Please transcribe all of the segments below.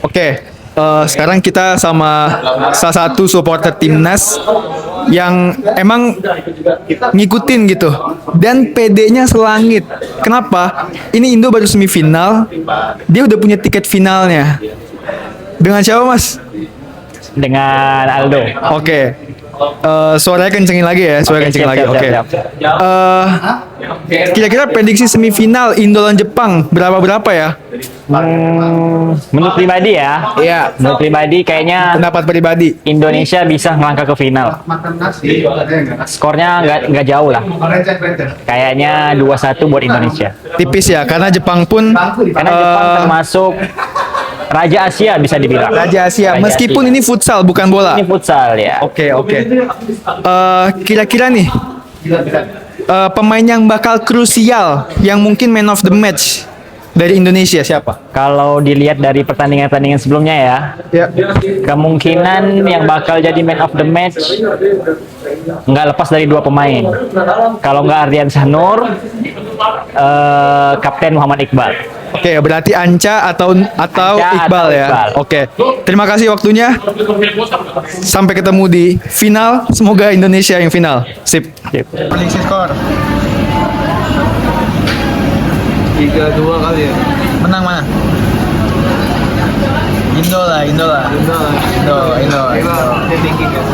Oke, sekarang kita sama salah satu supporter timnas yang emang ngikutin gitu dan PD-nya selangit. Kenapa? Ini Indo baru semifinal, dia udah punya tiket finalnya. Dengan siapa, Mas? Dengan Aldo. Oke. Suaranya kencengin lagi ya, suara kencengin lagi. Oke. Kira-kira prediksi semifinal Indo lawan Jepang berapa ya? Menurut pribadi ya. Iya. Menurut pribadi kayaknya Pendapat pribadi. Indonesia bisa melangkah ke final. Skornya nggak jauh lah. Kayaknya 2-1 buat Indonesia. Tipis ya, karena Jepang pun Karena Jepang termasuk Raja Asia bisa dibilang. Raja Asia, meskipun ini futsal bukan bola. Ini futsal ya. Oke. Kira-kira nih pemain yang bakal krusial yang mungkin man of the match dari Indonesia siapa? Kalau dilihat dari pertandingan-pertandingan sebelumnya ya, Ya. kemungkinan yang bakal jadi man of the match nggak lepas dari dua pemain. Kalau nggak Ardian Sanur, Kapten Muhammad Iqbal. Oke, berarti Anca atau Anca Iqbal atau ya. Iqbal. Oke. Terima kasih waktunya. Sampai ketemu di final. Semoga Indonesia yang final. Sip. Prediksi skor 3-2 kali ya. menang mana? Indo. Dia tinggi kan.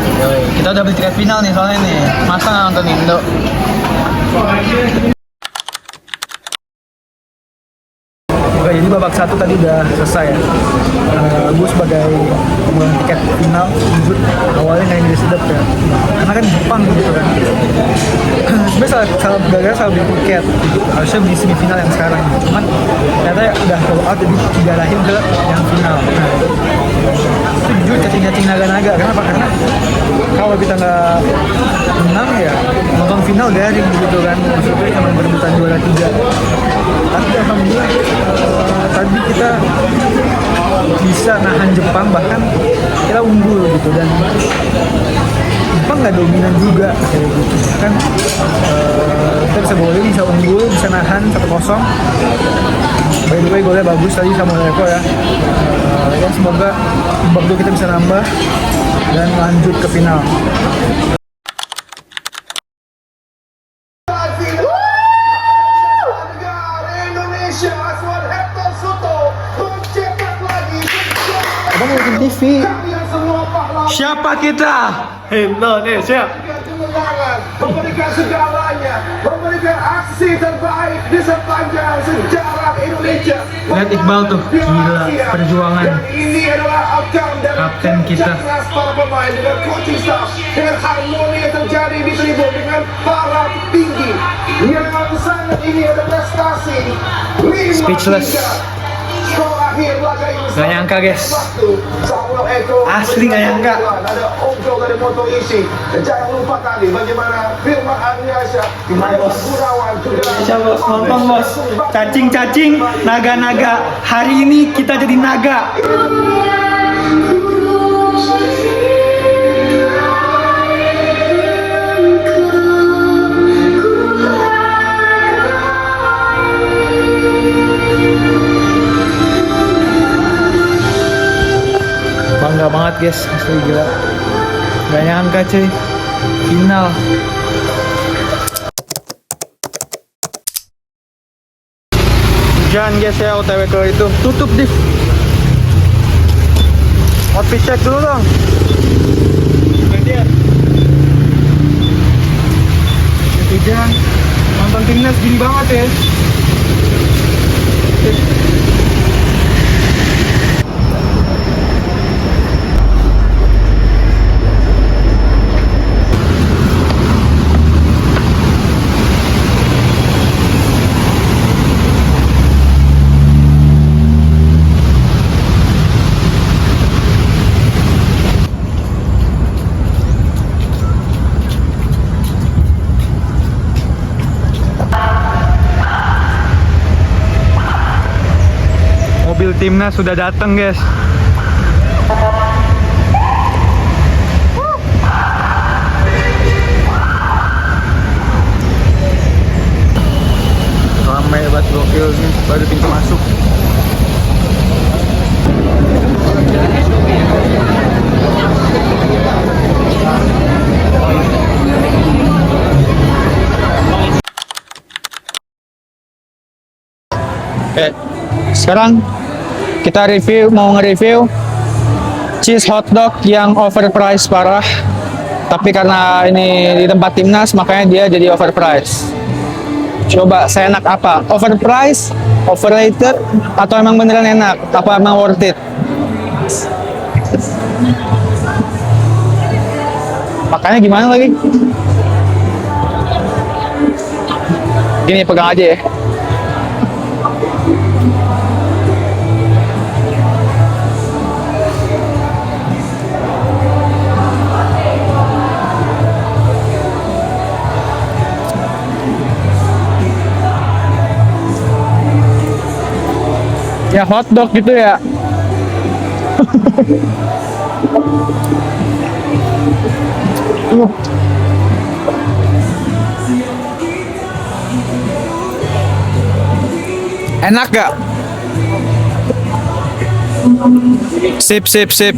Kita udah beli tiket final nih soalnya nih. Masa nggak nonton Indo? Oke, jadi babak satu tadi udah selesai ya. Gue sebagai pemegang tiket final, jujur awalnya nggak ingin sedap ya. Karena kan Jepang gitu kan. Sebenarnya salah beli tiket. Harusnya beli semifinal yang sekarang. Cuman ternyata udah all out jadi digarahin ke yang final. Nah, itu jujur cacing-cacing naga-naga. Kenapa? Karena kalau kita nggak menang ya nonton final garing gitu kan. Maksudnya cuma berebutan juara 3. Tapi alhamdulillah tadi kita bisa nahan Jepang, bahkan kita unggul gitu, dan Jepang nggak dominan juga kayak gitu kan. Kita bisa golin, bisa unggul, bisa nahan 1-0. By the way golnya bagus tadi sama Eko ya. Ya semoga babak 2 kita bisa nambah dan lanjut ke final. Abang ngeliatin TV. Siapa kita? Indonesia. Memberikan segalanya, memberikan aksi terbaik di sepanjang sejarah Indonesia. Lihat Iqbal tuh, gila perjuangan. Dan ini adalah outcome dari Kapten kita. keras para pemain dengan coaching staff, dengan harmoni yang terjadi di tribun dengan para tinggi yang sangat ini ada prestasi. Speechless. Skor akhir laga ini Gak nyangka guys. Asli gak nyangka. Ada Ojo dari Moto Isi. Dan jangan lupa tadi bagaimana Firman Arniasa, Bos. Gunawan juga. Bos, nonton bos. Cacing-cacing, naga-naga. Hari ini kita jadi naga. Bangga banget guys, asli gila. Gak nyangka cuy, final. Hujan guys ya, OTW ke itu. Tutup div. Outfit check dulu dong. Hujan, nonton timnas gini banget ya. Mobil timnas sudah datang guys. Ramai banget gokil nih, baru pintu masuk. Oke. Sekarang kita mau nge-review cheese hotdog yang overpriced parah. Tapi karena ini di tempat timnas, makanya dia jadi overpriced. Coba seenak apa? Overpriced, overrated, atau emang beneran enak? Apa emang worth it? Makanya gimana lagi? Gini, pegang aja ya. Ya hotdog gitu ya. Enak gak? Sip, sip, sip.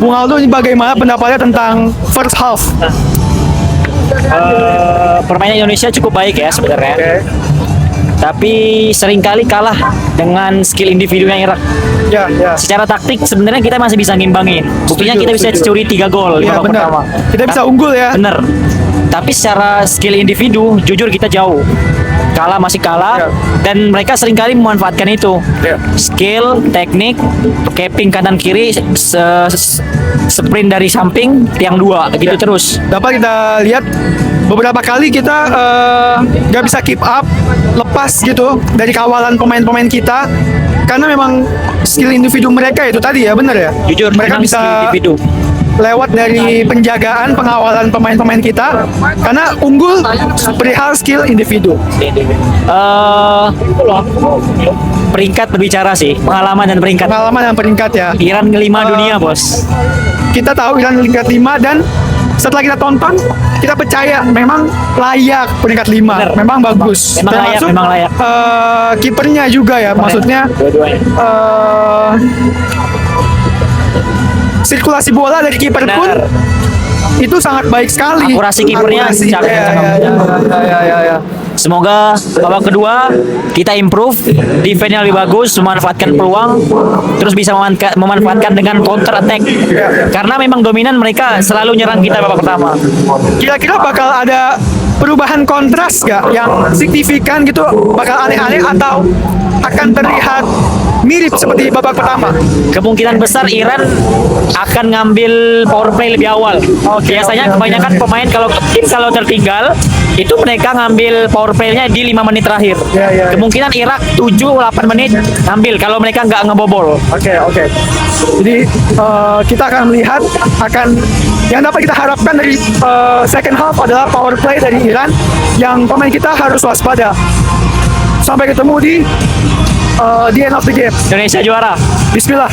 Bung Aldo, ini bagaimana pendapatnya tentang first half? Permainan Indonesia cukup baik ya sebenarnya. Tapi seringkali kalah dengan skill individunya Irak. Ya, ya. Secara taktik sebenarnya kita masih bisa ngimbangin. Buktinya kita bisa curi 3 gol di Ya, babak benar. pertama. Kita bisa unggul ya. Bener. Tapi secara skill individu, jujur kita jauh. Masih kalah, Ya. dan mereka seringkali memanfaatkan itu. Ya. Skill, teknik, capping kanan kiri, sprint dari samping, tiang 2, gitu terus. Dapat kita lihat beberapa kali kita nggak bisa keep up, lepas gitu dari kawalan pemain-pemain kita, karena memang skill individu mereka itu tadi ya, benar ya. Jujur, mereka memang bisa skill individu. lewat dari penjagaan pengawalan pemain-pemain kita, karena unggul perihal skill individu. Peringkat berbicara sih, pengalaman dan peringkat. Pengalaman dan peringkat ya. Iran kelima dunia, bos. Kita tahu Iran peringkat 5, dan setelah kita tonton, kita percaya memang layak peringkat 5. Bener. Memang bagus. Memang layak, Termasuk, memang layak. kipernya juga ya, maksudnya Dua-duanya. sirkulasi bola dari kiper pun Benar. itu sangat baik sekali. Akurasi kipernya Akurasi, cakep, cakep. ya. Semoga babak kedua kita improve, defense-nya lebih bagus, memanfaatkan peluang, terus bisa memanfaatkan dengan counter attack. Karena memang dominan, mereka selalu nyerang kita babak pertama. Kira-kira bakal ada perubahan kontras gak yang signifikan gitu, bakal aneh-aneh atau akan terlihat mirip seperti babak pertama? Kemungkinan besar Iran akan ngambil power play lebih awal. Biasanya kebanyakan pemain kalau tertinggal itu mereka ngambil power play-nya di 5 menit terakhir. Ya. Kemungkinan Irak 7-8 menit ngambil kalau mereka nggak ngebobol. Oke. Jadi kita akan melihat, yang dapat kita harapkan dari second half adalah power play dari Iran yang pemain kita harus waspada. Sampai ketemu di end of the game. Indonesia juara. Bismillah.